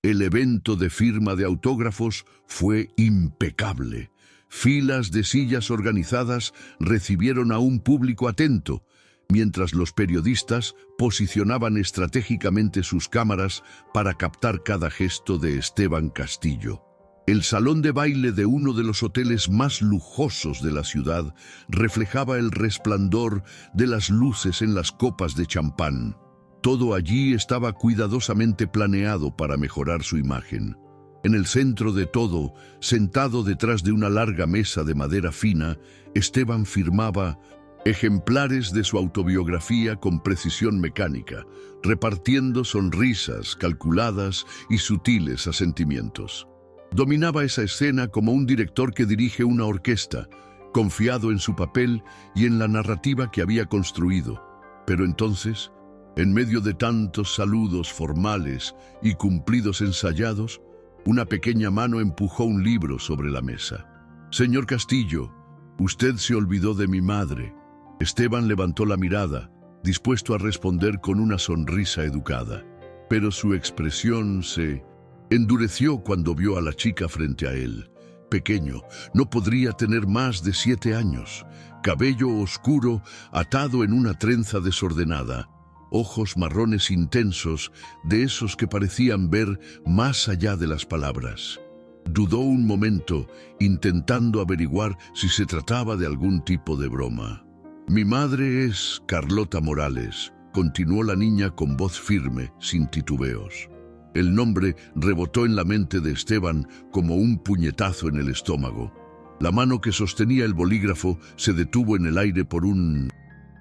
El evento de firma de autógrafos fue impecable. Filas de sillas organizadas recibieron a un público atento, mientras los periodistas posicionaban estratégicamente sus cámaras para captar cada gesto de Esteban Castillo. El salón de baile de uno de los hoteles más lujosos de la ciudad reflejaba el resplandor de las luces en las copas de champán. Todo allí estaba cuidadosamente planeado para mejorar su imagen. En el centro de todo, sentado detrás de una larga mesa de madera fina, Esteban firmaba ejemplares de su autobiografía con precisión mecánica, repartiendo sonrisas calculadas y sutiles asentimientos. Dominaba esa escena como un director que dirige una orquesta, confiado en su papel y en la narrativa que había construido. Pero entonces, en medio de tantos saludos formales y cumplidos ensayados, una pequeña mano empujó un libro sobre la mesa. «Señor Castillo, usted se olvidó de mi madre». Esteban levantó la mirada, dispuesto a responder con una sonrisa educada. Pero su expresión se endureció cuando vio a la chica frente a él. Pequeño, no podría tener más de 7 años, cabello oscuro atado en una trenza desordenada, ojos marrones intensos, de esos que parecían ver más allá de las palabras. Dudó un momento, intentando averiguar si se trataba de algún tipo de broma. «Mi madre es Carlota Morales», continuó la niña con voz firme, sin titubeos. El nombre rebotó en la mente de Esteban como un puñetazo en el estómago. La mano que sostenía el bolígrafo se detuvo en el aire por un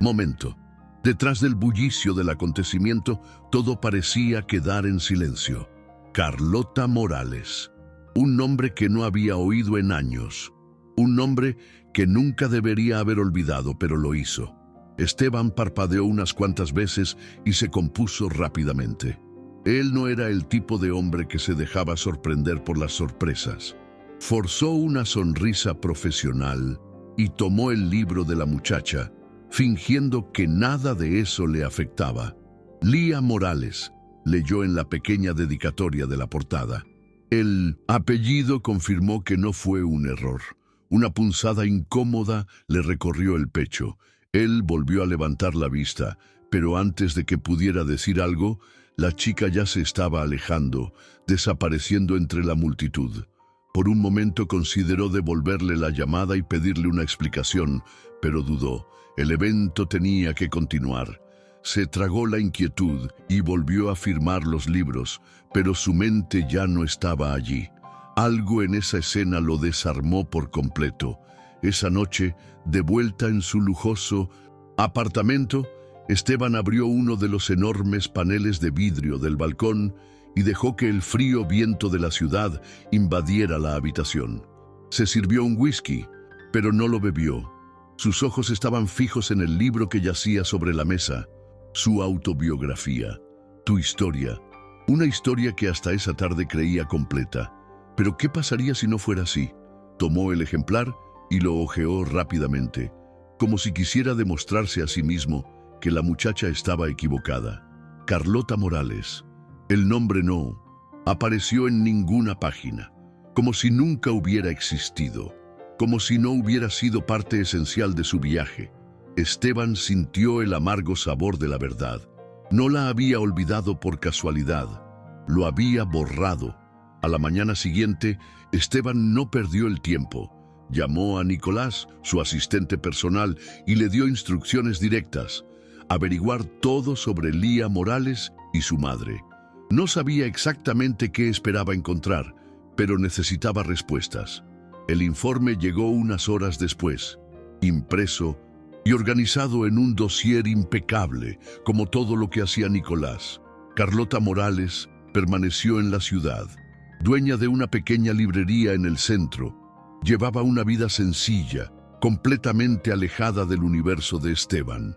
momento. Detrás del bullicio del acontecimiento, todo parecía quedar en silencio. Carlota Morales. Un nombre que no había oído en años. Un nombre que nunca debería haber olvidado, pero lo hizo. Esteban parpadeó unas cuantas veces y se compuso rápidamente. Él no era el tipo de hombre que se dejaba sorprender por las sorpresas. Forzó una sonrisa profesional y tomó el libro de la muchacha, fingiendo que nada de eso le afectaba. Lía Morales, leyó en la pequeña dedicatoria de la portada. El apellido confirmó que no fue un error. Una punzada incómoda le recorrió el pecho. Él volvió a levantar la vista, pero antes de que pudiera decir algo, la chica ya se estaba alejando, desapareciendo entre la multitud. Por un momento consideró devolverle la llamada y pedirle una explicación, pero dudó. El evento tenía que continuar. Se tragó la inquietud y volvió a firmar los libros, pero su mente ya no estaba allí. Algo en esa escena lo desarmó por completo. Esa noche, de vuelta en su lujoso apartamento, Esteban abrió uno de los enormes paneles de vidrio del balcón y dejó que el frío viento de la ciudad invadiera la habitación. Se sirvió un whisky, pero no lo bebió. Sus ojos estaban fijos en el libro que yacía sobre la mesa. Su autobiografía, tu historia. Una historia que hasta esa tarde creía completa. Pero ¿qué pasaría si no fuera así? Tomó el ejemplar y lo hojeó rápidamente, como si quisiera demostrarse a sí mismo que la muchacha estaba equivocada. Carlota Morales. El nombre no apareció en ninguna página, como si nunca hubiera existido, como si no hubiera sido parte esencial de su viaje. Esteban sintió el amargo sabor de la verdad. No la había olvidado por casualidad, lo había borrado. A la mañana siguiente, Esteban no perdió el tiempo. Llamó a Nicolás, su asistente personal, y le dio instrucciones directas: averiguar todo sobre Lía Morales y su madre. No sabía exactamente qué esperaba encontrar, pero necesitaba respuestas. El informe llegó unas horas después, impreso y organizado en un dossier impecable, como todo lo que hacía Nicolás. Carlota Morales permaneció en la ciudad. Dueña de una pequeña librería en el centro, llevaba una vida sencilla, completamente alejada del universo de Esteban.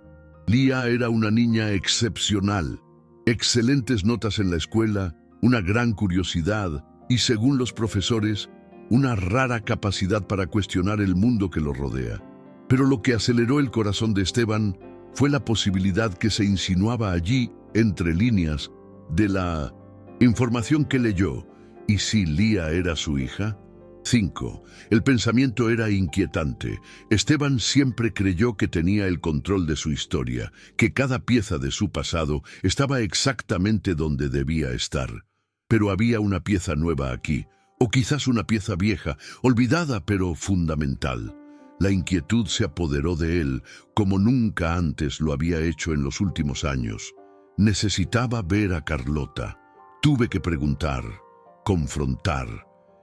Lía era una niña excepcional, excelentes notas en la escuela, una gran curiosidad y, según los profesores, una rara capacidad para cuestionar el mundo que lo rodea. Pero lo que aceleró el corazón de Esteban fue la posibilidad que se insinuaba allí, entre líneas, de la Información que leyó. ¿Y si Lía era su hija? 5. El pensamiento era inquietante. Esteban siempre creyó que tenía el control de su historia, que cada pieza de su pasado estaba exactamente donde debía estar. Pero había una pieza nueva aquí, o quizás una pieza vieja, olvidada pero fundamental. La inquietud se apoderó de él como nunca antes lo había hecho en los últimos años. Necesitaba ver a Carlota. Tuve que preguntar, confrontar.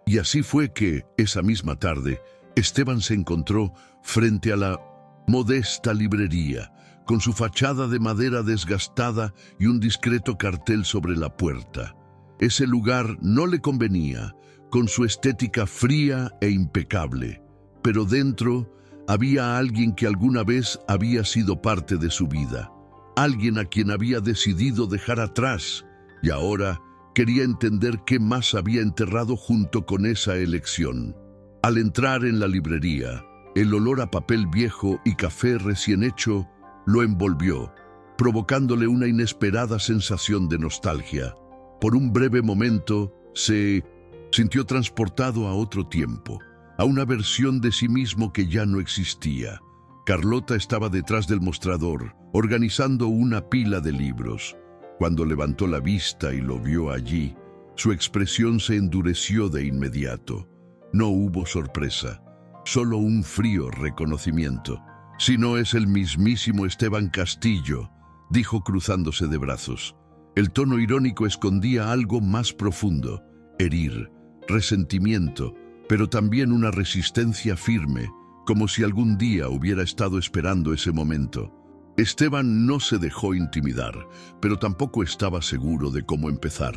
Y así fue que, esa misma tarde, Esteban se encontró frente a la modesta librería, con su fachada de madera desgastada y un discreto cartel sobre la puerta. Ese lugar no le convenía, con su estética fría e impecable, pero dentro había alguien que alguna vez había sido parte de su vida, alguien a quien había decidido dejar atrás, y ahora quería entender qué más había enterrado junto con esa elección. Al entrar en la librería, el olor a papel viejo y café recién hecho lo envolvió, provocándole una inesperada sensación de nostalgia. Por un breve momento, se sintió transportado a otro tiempo, a una versión de sí mismo que ya no existía. Carlota estaba detrás del mostrador, organizando una pila de libros. Cuando levantó la vista y lo vio allí, su expresión se endureció de inmediato. No hubo sorpresa, solo un frío reconocimiento. «Si no es el mismísimo Esteban Castillo», dijo cruzándose de brazos. El tono irónico escondía algo más profundo, herir, resentimiento, pero también una resistencia firme, como si algún día hubiera estado esperando ese momento. Esteban no se dejó intimidar, pero tampoco estaba seguro de cómo empezar.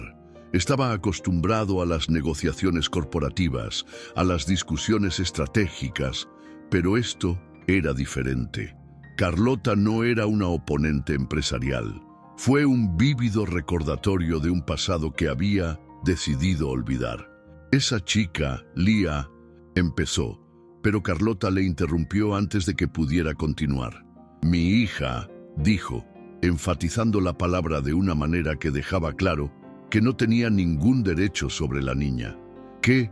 Estaba acostumbrado a las negociaciones corporativas, a las discusiones estratégicas, pero esto era diferente. Carlota no era una oponente empresarial. Fue un vívido recordatorio de un pasado que había decidido olvidar. «Esa chica, Lía», empezó, pero Carlota le interrumpió antes de que pudiera continuar. «Mi hija», dijo, enfatizando la palabra de una manera que dejaba claro que no tenía ningún derecho sobre la niña. ¿Qué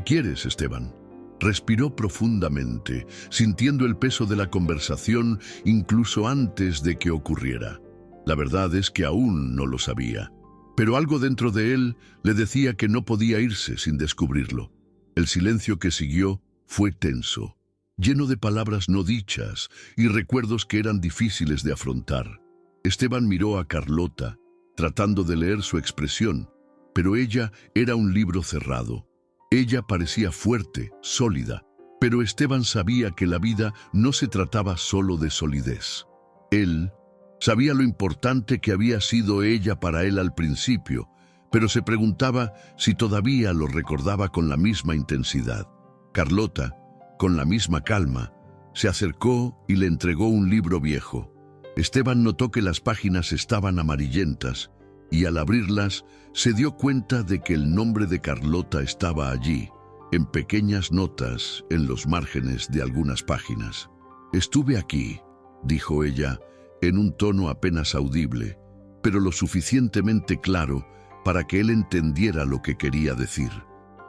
quieres, Esteban?» Respiró profundamente, sintiendo el peso de la conversación incluso antes de que ocurriera. La verdad es que aún no lo sabía, pero algo dentro de él le decía que no podía irse sin descubrirlo. El silencio que siguió fue tenso, lleno de palabras no dichas y recuerdos que eran difíciles de afrontar. Esteban miró a Carlota, tratando de leer su expresión, pero ella era un libro cerrado. Ella parecía fuerte, sólida, pero Esteban sabía que la vida no se trataba solo de solidez. Él sabía lo importante que había sido ella para él al principio, pero se preguntaba si todavía lo recordaba con la misma intensidad. Carlota, con la misma calma, se acercó y le entregó un libro viejo. Esteban notó que las páginas estaban amarillentas y al abrirlas se dio cuenta de que el nombre de Carlota estaba allí, en pequeñas notas en los márgenes de algunas páginas. «Estuve aquí», dijo ella, en un tono apenas audible, pero lo suficientemente claro para que él entendiera lo que quería decir.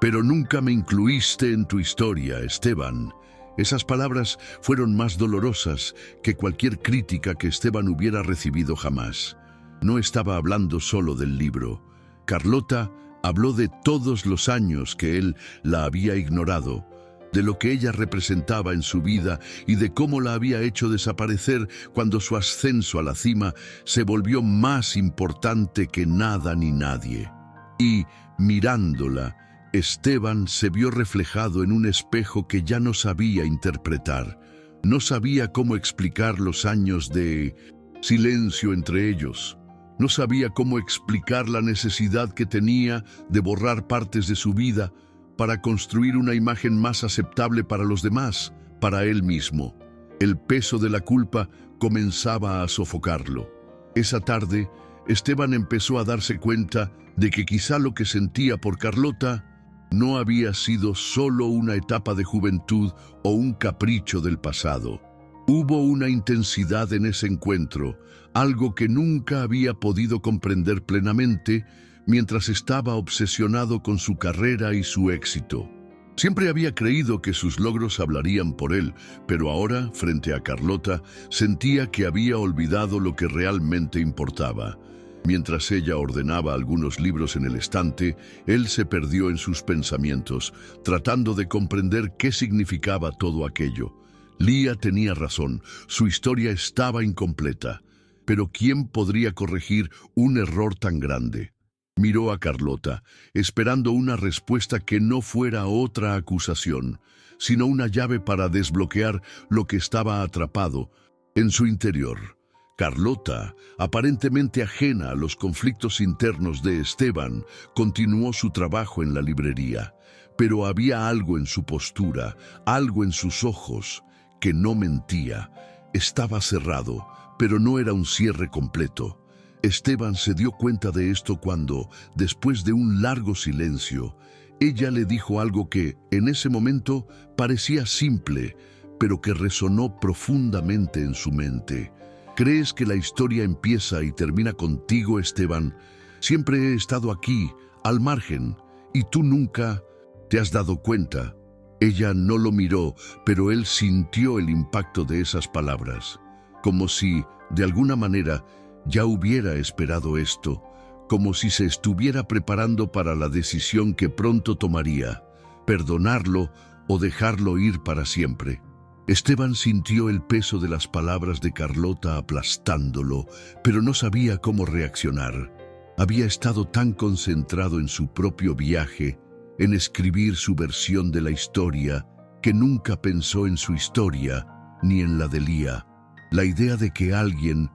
«Pero nunca me incluiste en tu historia, Esteban». Esas palabras fueron más dolorosas que cualquier crítica que Esteban hubiera recibido jamás. No estaba hablando solo del libro. Carlota habló de todos los años que él la había ignorado, de lo que ella representaba en su vida y de cómo la había hecho desaparecer cuando su ascenso a la cima se volvió más importante que nada ni nadie. Y, mirándola, Esteban se vio reflejado en un espejo que ya no sabía interpretar. No sabía cómo explicar los años de silencio entre ellos. No sabía cómo explicar la necesidad que tenía de borrar partes de su vida para construir una imagen más aceptable para los demás, para él mismo. El peso de la culpa comenzaba a sofocarlo. Esa tarde, Esteban empezó a darse cuenta de que quizá lo que sentía por Carlota no había sido solo una etapa de juventud o un capricho del pasado. Hubo una intensidad en ese encuentro, algo que nunca había podido comprender plenamente, mientras estaba obsesionado con su carrera y su éxito. Siempre había creído que sus logros hablarían por él, pero ahora, frente a Carlota, sentía que había olvidado lo que realmente importaba. Mientras ella ordenaba algunos libros en el estante, él se perdió en sus pensamientos, tratando de comprender qué significaba todo aquello. Lía tenía razón, su historia estaba incompleta. Pero ¿quién podría corregir un error tan grande? Miró a Carlota, esperando una respuesta que no fuera otra acusación, sino una llave para desbloquear lo que estaba atrapado en su interior. Carlota, aparentemente ajena a los conflictos internos de Esteban, continuó su trabajo en la librería. Pero había algo en su postura, algo en sus ojos, que no mentía. Estaba cerrado, pero no era un cierre completo. Esteban se dio cuenta de esto cuando, después de un largo silencio, ella le dijo algo que, en ese momento, parecía simple, pero que resonó profundamente en su mente. ¿Crees que la historia empieza y termina contigo, Esteban? Siempre he estado aquí, al margen, y tú nunca te has dado cuenta. Ella no lo miró, pero él sintió el impacto de esas palabras, como si, de alguna manera, ya hubiera esperado esto, como si se estuviera preparando para la decisión que pronto tomaría, perdonarlo o dejarlo ir para siempre. Esteban sintió el peso de las palabras de Carlota aplastándolo, pero no sabía cómo reaccionar. Había estado tan concentrado en su propio viaje, en escribir su versión de la historia, que nunca pensó en su historia, ni en la de Lía. La idea de que alguien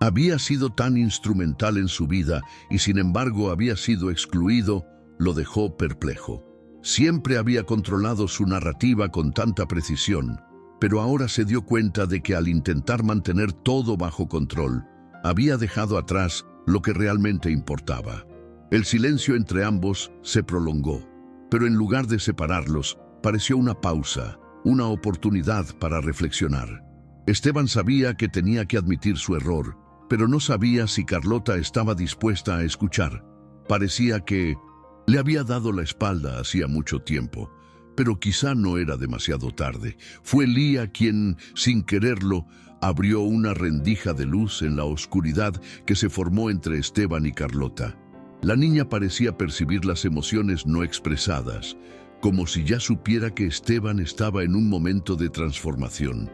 había sido tan instrumental en su vida y sin embargo había sido excluido, lo dejó perplejo. Siempre había controlado su narrativa con tanta precisión, pero ahora se dio cuenta de que al intentar mantener todo bajo control, había dejado atrás lo que realmente importaba. El silencio entre ambos se prolongó, pero en lugar de separarlos, pareció una pausa, una oportunidad para reflexionar. Esteban sabía que tenía que admitir su error, pero no sabía si Carlota estaba dispuesta a escuchar. Parecía que le había dado la espalda hacía mucho tiempo, pero quizá no era demasiado tarde. Fue Lía quien, sin quererlo, abrió una rendija de luz en la oscuridad que se formó entre Esteban y Carlota. La niña parecía percibir las emociones no expresadas, como si ya supiera que Esteban estaba en un momento de transformación.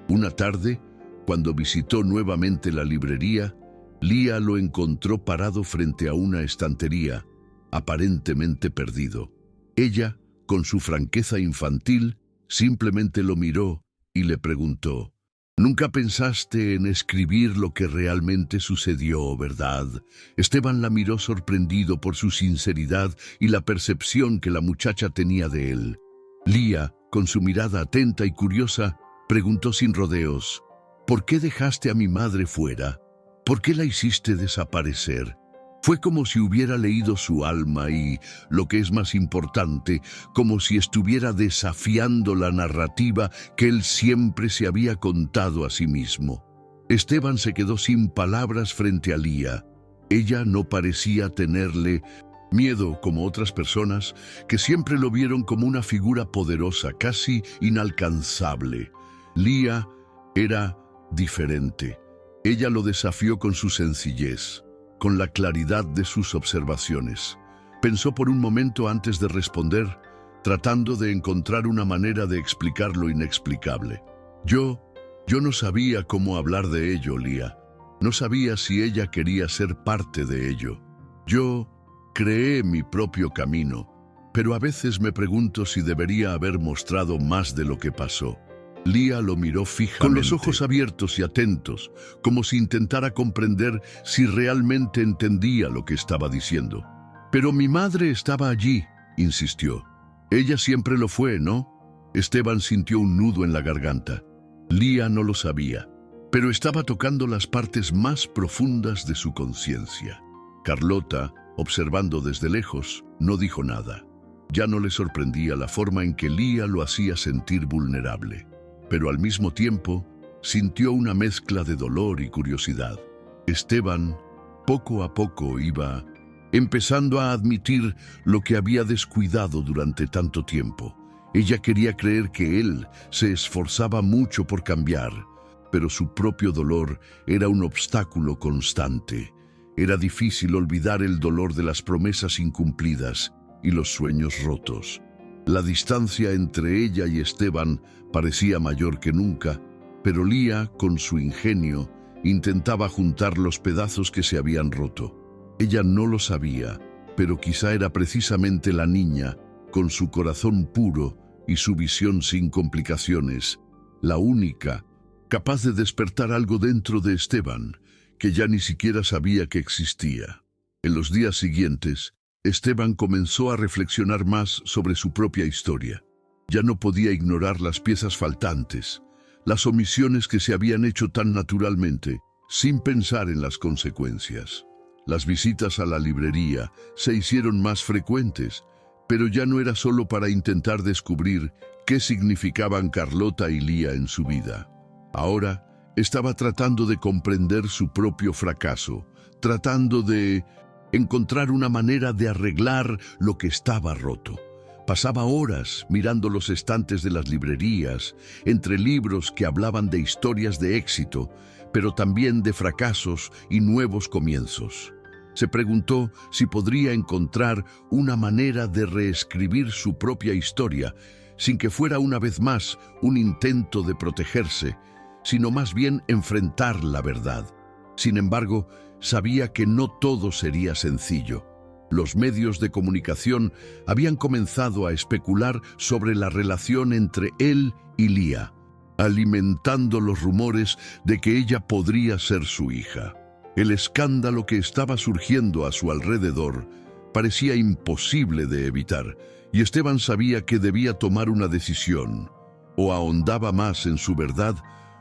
Una tarde, cuando visitó nuevamente la librería, Lía lo encontró parado frente a una estantería, aparentemente perdido. Ella, con su franqueza infantil, simplemente lo miró y le preguntó: «Nunca pensaste en escribir lo que realmente sucedió, ¿verdad?». Esteban la miró sorprendido por su sinceridad y la percepción que la muchacha tenía de él. Lía, con su mirada atenta y curiosa, preguntó sin rodeos: «¿Por qué dejaste a mi madre fuera? ¿Por qué la hiciste desaparecer?». Fue como si hubiera leído su alma y, lo que es más importante, como si estuviera desafiando la narrativa que él siempre se había contado a sí mismo. Esteban se quedó sin palabras frente a Lía. Ella no parecía tenerle miedo como otras personas que siempre lo vieron como una figura poderosa, casi inalcanzable. Lía era diferente. Ella lo desafió con su sencillez, con la claridad de sus observaciones. Pensó por un momento antes de responder, tratando de encontrar una manera de explicar lo inexplicable. Yo no sabía cómo hablar de ello, Lía. No sabía si ella quería ser parte de ello. Yo creé mi propio camino, pero a veces me pregunto si debería haber mostrado más de lo que pasó. Lía lo miró fijamente, con los ojos abiertos y atentos, como si intentara comprender si realmente entendía lo que estaba diciendo. «Pero mi madre estaba allí», insistió. «Ella siempre lo fue, ¿no?». Esteban sintió un nudo en la garganta. Lía no lo sabía, pero estaba tocando las partes más profundas de su conciencia. Carlota, observando desde lejos, no dijo nada. Ya no le sorprendía la forma en que Lía lo hacía sentir vulnerable, pero al mismo tiempo sintió una mezcla de dolor y curiosidad. Esteban, poco a poco, iba empezando a admitir lo que había descuidado durante tanto tiempo. Ella quería creer que él se esforzaba mucho por cambiar, pero su propio dolor era un obstáculo constante. Era difícil olvidar el dolor de las promesas incumplidas y los sueños rotos. La distancia entre ella y Esteban parecía mayor que nunca, pero Lía, con su ingenio, intentaba juntar los pedazos que se habían roto. Ella no lo sabía, pero quizá era precisamente la niña, con su corazón puro y su visión sin complicaciones, la única capaz de despertar algo dentro de Esteban, que ya ni siquiera sabía que existía. En los días siguientes, Esteban comenzó a reflexionar más sobre su propia historia. Ya no podía ignorar las piezas faltantes, las omisiones que se habían hecho tan naturalmente, sin pensar en las consecuencias. Las visitas a la librería se hicieron más frecuentes, pero ya no era solo para intentar descubrir qué significaban Carlota y Lía en su vida. Ahora estaba tratando de comprender su propio fracaso, tratando de encontrar una manera de arreglar lo que estaba roto. Pasaba horas mirando los estantes de las librerías, entre libros que hablaban de historias de éxito, pero también de fracasos y nuevos comienzos. Se preguntó si podría encontrar una manera de reescribir su propia historia, sin que fuera una vez más un intento de protegerse, sino más bien enfrentar la verdad. Sin embargo, sabía que no todo sería sencillo. Los medios de comunicación habían comenzado a especular sobre la relación entre él y Lía, alimentando los rumores de que ella podría ser su hija. El escándalo que estaba surgiendo a su alrededor parecía imposible de evitar, y Esteban sabía que debía tomar una decisión. O ahondaba más en su verdad,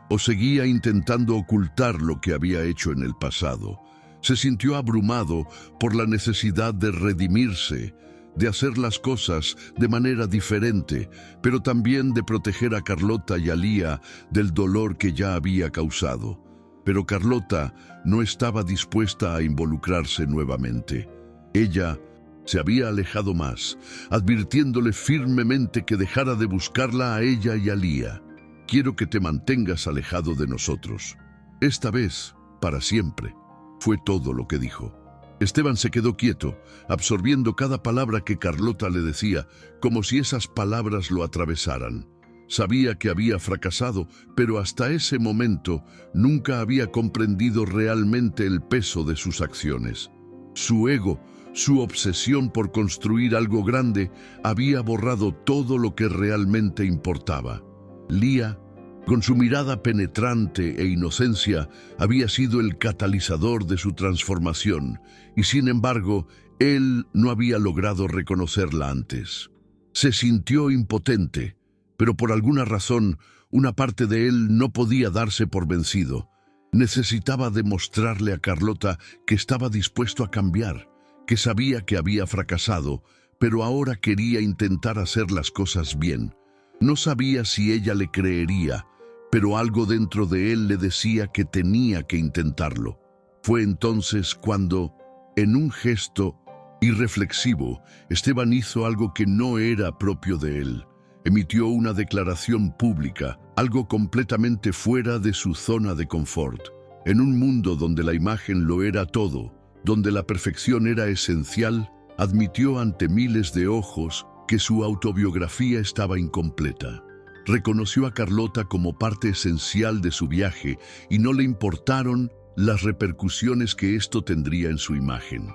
o seguía intentando ocultar lo que había hecho en el pasado. Se sintió abrumado por la necesidad de redimirse, de hacer las cosas de manera diferente, pero también de proteger a Carlota y a Lía del dolor que ya había causado. Pero Carlota no estaba dispuesta a involucrarse nuevamente. Ella se había alejado más, advirtiéndole firmemente que dejara de buscarla a ella y a Lía. «Quiero que te mantengas alejado de nosotros. Esta vez, para siempre», fue todo lo que dijo. Esteban se quedó quieto, absorbiendo cada palabra que Carlota le decía, como si esas palabras lo atravesaran. Sabía que había fracasado, pero hasta ese momento nunca había comprendido realmente el peso de sus acciones. Su ego, su obsesión por construir algo grande, había borrado todo lo que realmente importaba. Lía, con su mirada penetrante e inocencia, había sido el catalizador de su transformación, y sin embargo, él no había logrado reconocerla antes. Se sintió impotente, pero por alguna razón, una parte de él no podía darse por vencido. Necesitaba demostrarle a Carlota que estaba dispuesto a cambiar, que sabía que había fracasado, pero ahora quería intentar hacer las cosas bien. No sabía si ella le creería, pero algo dentro de él le decía que tenía que intentarlo. Fue entonces cuando, en un gesto irreflexivo, Esteban hizo algo que no era propio de él. Emitió una declaración pública, algo completamente fuera de su zona de confort. En un mundo donde la imagen lo era todo, donde la perfección era esencial, admitió ante miles de ojos que su autobiografía estaba incompleta. Reconoció a Carlota como parte esencial de su viaje y no le importaron las repercusiones que esto tendría en su imagen.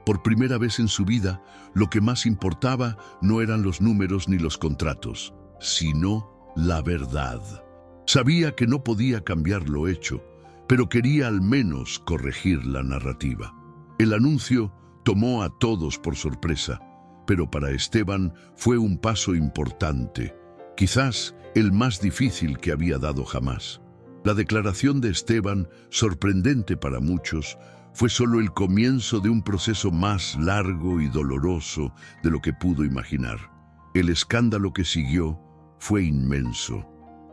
Por primera vez en su vida, lo que más importaba no eran los números ni los contratos, sino la verdad. Sabía que no podía cambiar lo hecho, pero quería al menos corregir la narrativa. El anuncio tomó a todos por sorpresa, pero para Esteban fue un paso importante, quizás el más difícil que había dado jamás. La declaración de Esteban, sorprendente para muchos, fue solo el comienzo de un proceso más largo y doloroso de lo que pudo imaginar. El escándalo que siguió fue inmenso.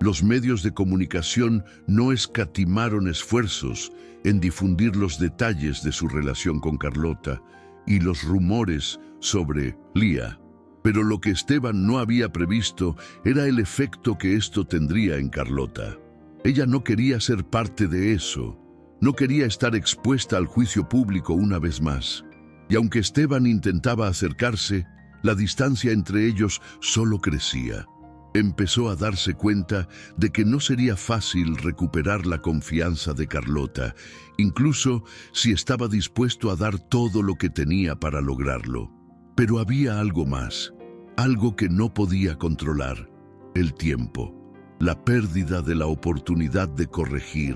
Los medios de comunicación no escatimaron esfuerzos en difundir los detalles de su relación con Carlota, y los rumores sobre Lía. Pero lo que Esteban no había previsto era el efecto que esto tendría en Carlota. Ella no quería ser parte de eso, no quería estar expuesta al juicio público una vez más. Y aunque Esteban intentaba acercarse, la distancia entre ellos solo crecía. Empezó a darse cuenta de que no sería fácil recuperar la confianza de Carlota, incluso si estaba dispuesto a dar todo lo que tenía para lograrlo. Pero había algo más, algo que no podía controlar: el tiempo, la pérdida de la oportunidad de corregir.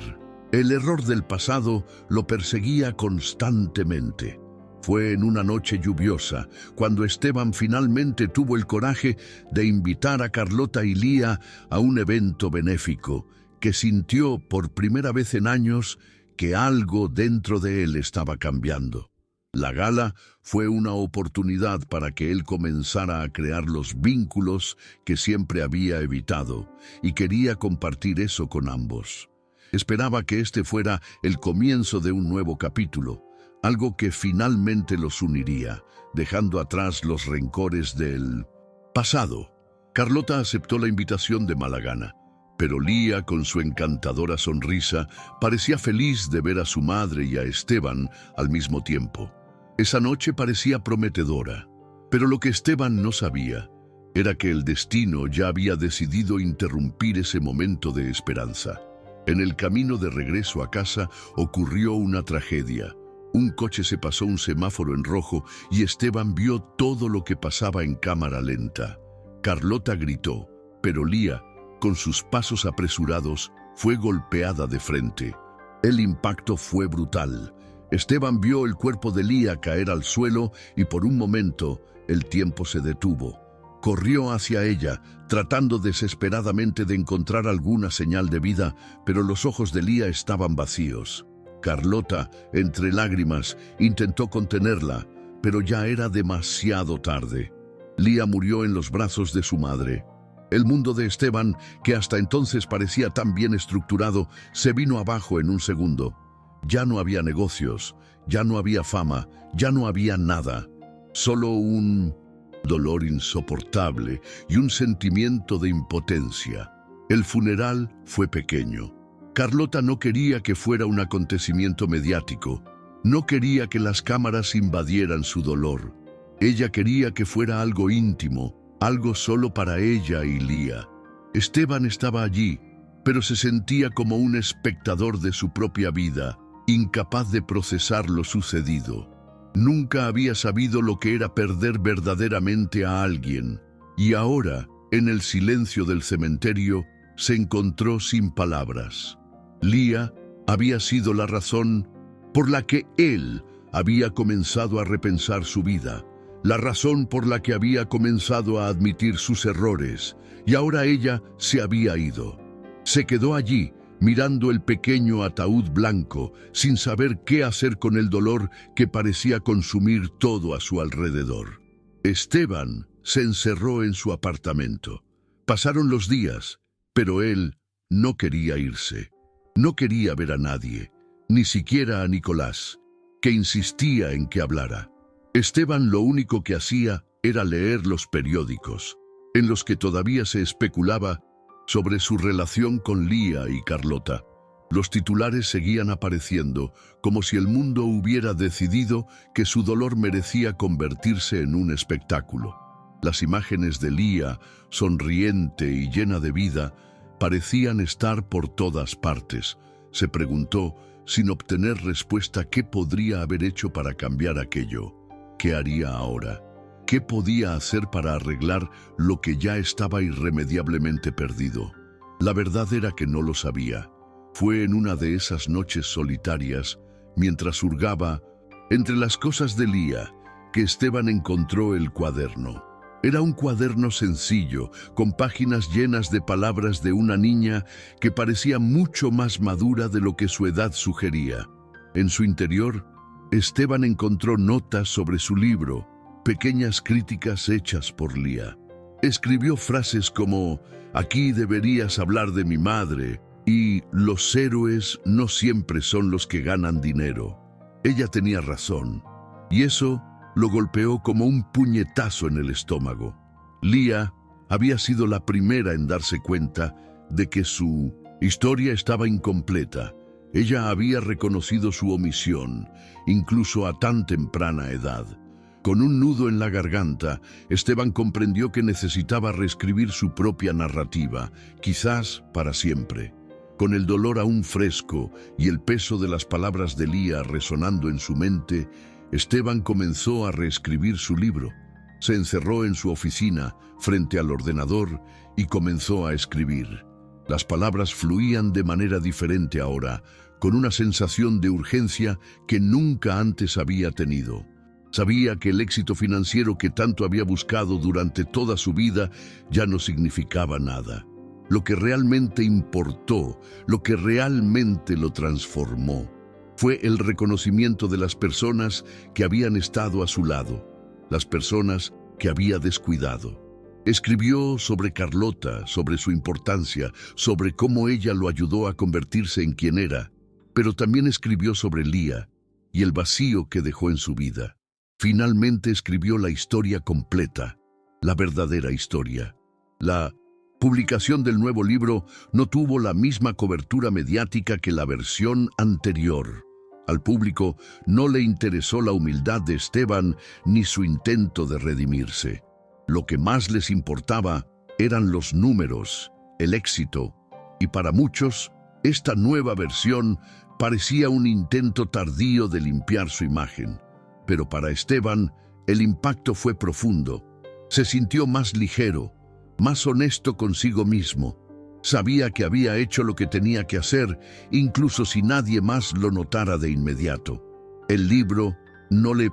El error del pasado lo perseguía constantemente. Fue en una noche lluviosa cuando Esteban finalmente tuvo el coraje de invitar a Carlota y Lía a un evento benéfico, que sintió por primera vez en años que algo dentro de él estaba cambiando. La gala fue una oportunidad para que él comenzara a crear los vínculos que siempre había evitado, y quería compartir eso con ambos. Esperaba que este fuera el comienzo de un nuevo capítulo, algo que finalmente los uniría, dejando atrás los rencores del pasado. Carlota aceptó la invitación de mala gana, pero Lía, con su encantadora sonrisa, parecía feliz de ver a su madre y a Esteban al mismo tiempo. Esa noche parecía prometedora, pero lo que Esteban no sabía era que el destino ya había decidido interrumpir ese momento de esperanza. En el camino de regreso a casa ocurrió una tragedia. Un coche se pasó un semáforo en rojo y Esteban vio todo lo que pasaba en cámara lenta. Carlota gritó, pero Lía, con sus pasos apresurados, fue golpeada de frente. El impacto fue brutal. Esteban vio el cuerpo de Lía caer al suelo y por un momento el tiempo se detuvo. Corrió hacia ella, tratando desesperadamente de encontrar alguna señal de vida, pero los ojos de Lía estaban vacíos. Carlota, entre lágrimas, intentó contenerla, pero ya era demasiado tarde. Lía murió en los brazos de su madre. El mundo de Esteban, que hasta entonces parecía tan bien estructurado, se vino abajo en un segundo. Ya no había negocios, ya no había fama, ya no había nada. Solo un dolor insoportable y un sentimiento de impotencia. El funeral fue pequeño. Carlota no quería que fuera un acontecimiento mediático. No quería que las cámaras invadieran su dolor. Ella quería que fuera algo íntimo, algo solo para ella y Lía. Esteban estaba allí, pero se sentía como un espectador de su propia vida, incapaz de procesar lo sucedido. Nunca había sabido lo que era perder verdaderamente a alguien, y ahora, en el silencio del cementerio, se encontró sin palabras. Lía había sido la razón por la que él había comenzado a repensar su vida, la razón por la que había comenzado a admitir sus errores, y ahora ella se había ido. Se quedó allí, mirando el pequeño ataúd blanco, sin saber qué hacer con el dolor que parecía consumir todo a su alrededor. Esteban se encerró en su apartamento. Pasaron los días, pero él no quería irse. No quería ver a nadie, ni siquiera a Nicolás, que insistía en que hablara. Esteban lo único que hacía era leer los periódicos, en los que todavía se especulaba sobre su relación con Lía y Carlota. Los titulares seguían apareciendo, como si el mundo hubiera decidido que su dolor merecía convertirse en un espectáculo. Las imágenes de Lía, sonriente y llena de vida, parecían estar por todas partes. Se preguntó, sin obtener respuesta, qué podría haber hecho para cambiar aquello. ¿Qué haría ahora? ¿Qué podía hacer para arreglar lo que ya estaba irremediablemente perdido? La verdad era que no lo sabía. Fue en una de esas noches solitarias, mientras hurgaba entre las cosas de Lía, que Esteban encontró el cuaderno. Era un cuaderno sencillo, con páginas llenas de palabras de una niña que parecía mucho más madura de lo que su edad sugería. En su interior, Esteban encontró notas sobre su libro, pequeñas críticas hechas por Lía. Escribió frases como, «Aquí deberías hablar de mi madre», y «Los héroes no siempre son los que ganan dinero». Ella tenía razón, y eso lo golpeó como un puñetazo en el estómago. Lía había sido la primera en darse cuenta de que su historia estaba incompleta. Ella había reconocido su omisión, incluso a tan temprana edad. Con un nudo en la garganta, Esteban comprendió que necesitaba reescribir su propia narrativa, quizás para siempre. Con el dolor aún fresco y el peso de las palabras de Lía resonando en su mente, Esteban comenzó a reescribir su libro. Se encerró en su oficina, frente al ordenador, y comenzó a escribir. Las palabras fluían de manera diferente ahora, con una sensación de urgencia que nunca antes había tenido. Sabía que el éxito financiero que tanto había buscado durante toda su vida ya no significaba nada. Lo que realmente importó, lo que realmente lo transformó, fue el reconocimiento de las personas que habían estado a su lado, las personas que había descuidado. Escribió sobre Carlota, sobre su importancia, sobre cómo ella lo ayudó a convertirse en quien era, pero también escribió sobre Lía y el vacío que dejó en su vida. Finalmente escribió la historia completa, la verdadera historia. La publicación del nuevo libro no tuvo la misma cobertura mediática que la versión anterior. Al público no le interesó la humildad de Esteban ni su intento de redimirse. Lo que más les importaba eran los números, el éxito, y para muchos, esta nueva versión parecía un intento tardío de limpiar su imagen. Pero para Esteban, el impacto fue profundo. Se sintió más ligero, más honesto consigo mismo. Sabía que había hecho lo que tenía que hacer, incluso si nadie más lo notara de inmediato. El libro no le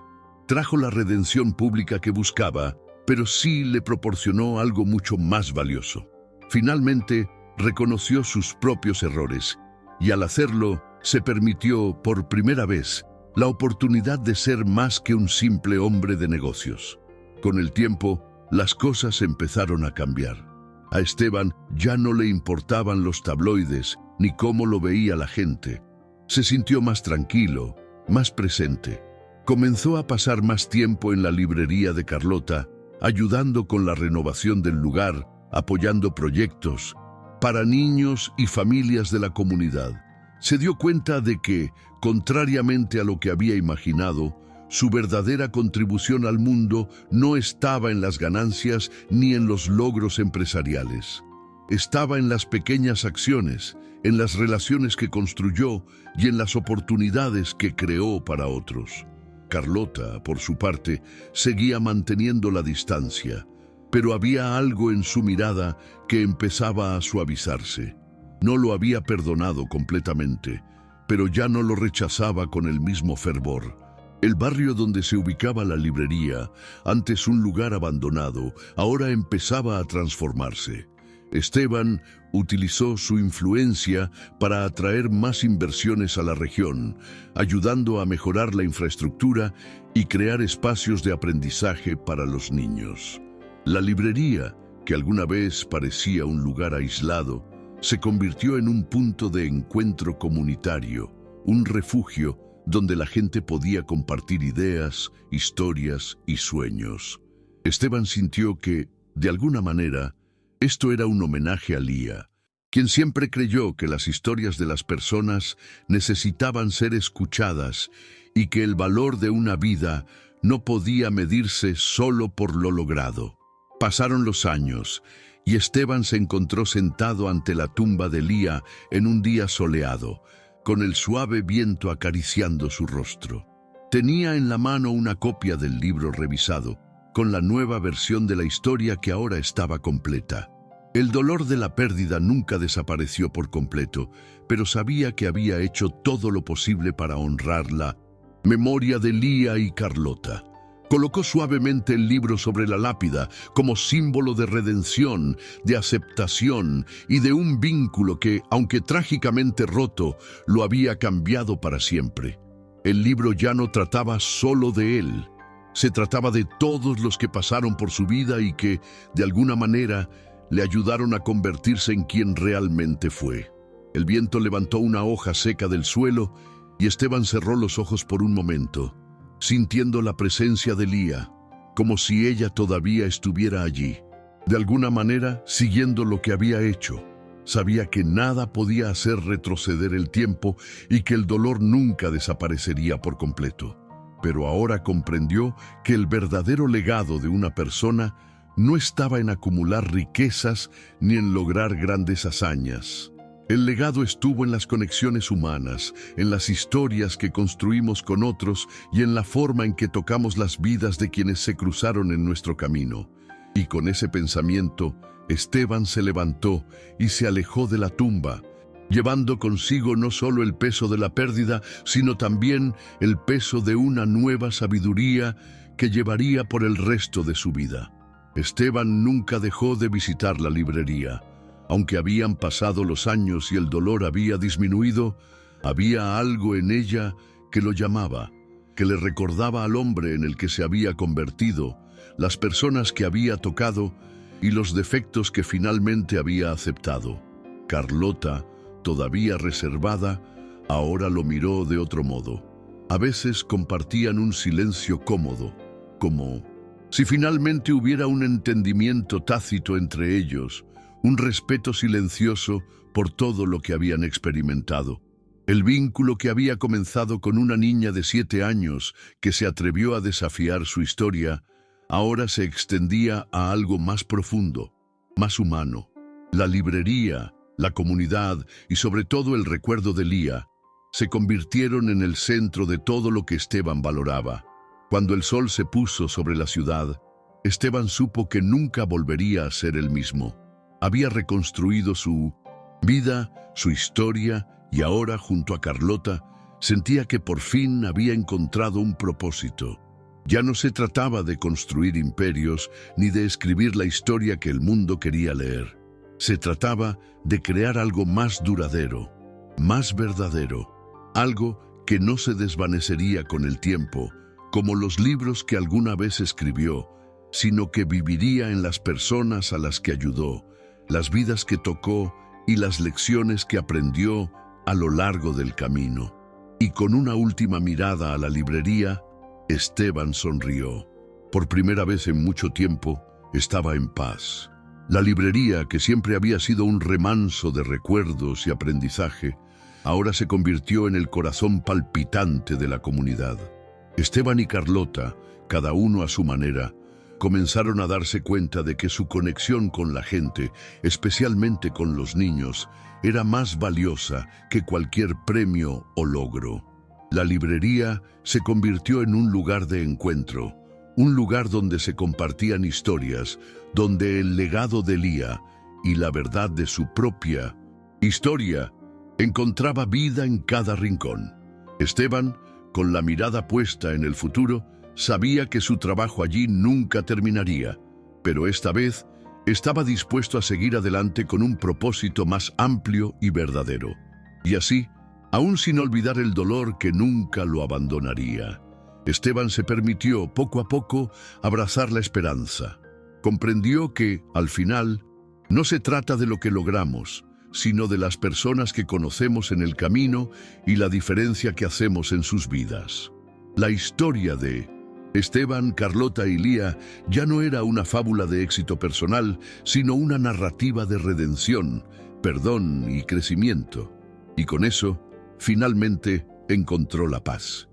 trajo la redención pública que buscaba, pero sí le proporcionó algo mucho más valioso. Finalmente, reconoció sus propios errores, y al hacerlo, se permitió, por primera vez, la oportunidad de ser más que un simple hombre de negocios. Con el tiempo, las cosas empezaron a cambiar. A Esteban ya no le importaban los tabloides ni cómo lo veía la gente. Se sintió más tranquilo, más presente. Comenzó a pasar más tiempo en la librería de Carlota, ayudando con la renovación del lugar, apoyando proyectos para niños y familias de la comunidad. Se dio cuenta de que, contrariamente a lo que había imaginado, su verdadera contribución al mundo no estaba en las ganancias ni en los logros empresariales. Estaba en las pequeñas acciones, en las relaciones que construyó y en las oportunidades que creó para otros. Carlota, por su parte, seguía manteniendo la distancia, pero había algo en su mirada que empezaba a suavizarse. No lo había perdonado completamente, pero ya no lo rechazaba con el mismo fervor. El barrio donde se ubicaba la librería, antes un lugar abandonado, ahora empezaba a transformarse. Esteban utilizó su influencia para atraer más inversiones a la región, ayudando a mejorar la infraestructura y crear espacios de aprendizaje para los niños. La librería, que alguna vez parecía un lugar aislado, se convirtió en un punto de encuentro comunitario, un refugio donde la gente podía compartir ideas, historias y sueños. Esteban sintió que, de alguna manera, esto era un homenaje a Lía, quien siempre creyó que las historias de las personas necesitaban ser escuchadas y que el valor de una vida no podía medirse solo por lo logrado. Pasaron los años y Esteban se encontró sentado ante la tumba de Lía en un día soleado, con el suave viento acariciando su rostro. Tenía en la mano una copia del libro revisado, con la nueva versión de la historia que ahora estaba completa. El dolor de la pérdida nunca desapareció por completo, pero sabía que había hecho todo lo posible para honrar la memoria de Lía y Carlota. Colocó suavemente el libro sobre la lápida como símbolo de redención, de aceptación y de un vínculo que, aunque trágicamente roto, lo había cambiado para siempre. El libro ya no trataba solo de él. Se trataba de todos los que pasaron por su vida y que, de alguna manera, le ayudaron a convertirse en quien realmente fue. El viento levantó una hoja seca del suelo y Esteban cerró los ojos por un momento. sintiendo la presencia de Lía, como si ella todavía estuviera allí. De alguna manera, siguiendo lo que había hecho, sabía que nada podía hacer retroceder el tiempo y que el dolor nunca desaparecería por completo. Pero ahora comprendió que el verdadero legado de una persona no estaba en acumular riquezas ni en lograr grandes hazañas. El legado estuvo en las conexiones humanas, en las historias que construimos con otros y en la forma en que tocamos las vidas de quienes se cruzaron en nuestro camino. Y con ese pensamiento, Esteban se levantó y se alejó de la tumba, llevando consigo no solo el peso de la pérdida, sino también el peso de una nueva sabiduría que llevaría por el resto de su vida. Esteban nunca dejó de visitar la librería. Aunque habían pasado los años y el dolor había disminuido, había algo en ella que lo llamaba, que le recordaba al hombre en el que se había convertido, las personas que había tocado y los defectos que finalmente había aceptado. Carlota, todavía reservada, ahora lo miró de otro modo. A veces compartían un silencio cómodo, como si finalmente hubiera un entendimiento tácito entre ellos, un respeto silencioso por todo lo que habían experimentado. El vínculo que había comenzado con una niña de 7 años que se atrevió a desafiar su historia, ahora se extendía a algo más profundo, más humano. La librería, la comunidad y sobre todo el recuerdo de Lía se convirtieron en el centro de todo lo que Esteban valoraba. Cuando el sol se puso sobre la ciudad, Esteban supo que nunca volvería a ser el mismo. Había reconstruido su vida, su historia, y ahora, junto a Carlota, sentía que por fin había encontrado un propósito. Ya no se trataba de construir imperios ni de escribir la historia que el mundo quería leer. Se trataba de crear algo más duradero, más verdadero, algo que no se desvanecería con el tiempo, como los libros que alguna vez escribió, sino que viviría en las personas a las que ayudó, las vidas que tocó y las lecciones que aprendió a lo largo del camino. Y con una última mirada a la librería, Esteban sonrió. Por primera vez en mucho tiempo, estaba en paz. La librería, que siempre había sido un remanso de recuerdos y aprendizaje, ahora se convirtió en el corazón palpitante de la comunidad. Esteban y Carlota, cada uno a su manera, comenzaron a darse cuenta de que su conexión con la gente, especialmente con los niños, era más valiosa que cualquier premio o logro. La librería se convirtió en un lugar de encuentro, un lugar donde se compartían historias, donde el legado de Lía y la verdad de su propia historia encontraba vida en cada rincón. Esteban, con la mirada puesta en el futuro, sabía que su trabajo allí nunca terminaría, pero esta vez estaba dispuesto a seguir adelante con un propósito más amplio y verdadero. Y así, aún sin olvidar el dolor que nunca lo abandonaría, Esteban se permitió, poco a poco, abrazar la esperanza. Comprendió que, al final, no se trata de lo que logramos, sino de las personas que conocemos en el camino y la diferencia que hacemos en sus vidas. La historia de Esteban, Carlota y Lía ya no era una fábula de éxito personal, sino una narrativa de redención, perdón y crecimiento. Y con eso, finalmente, encontró la paz.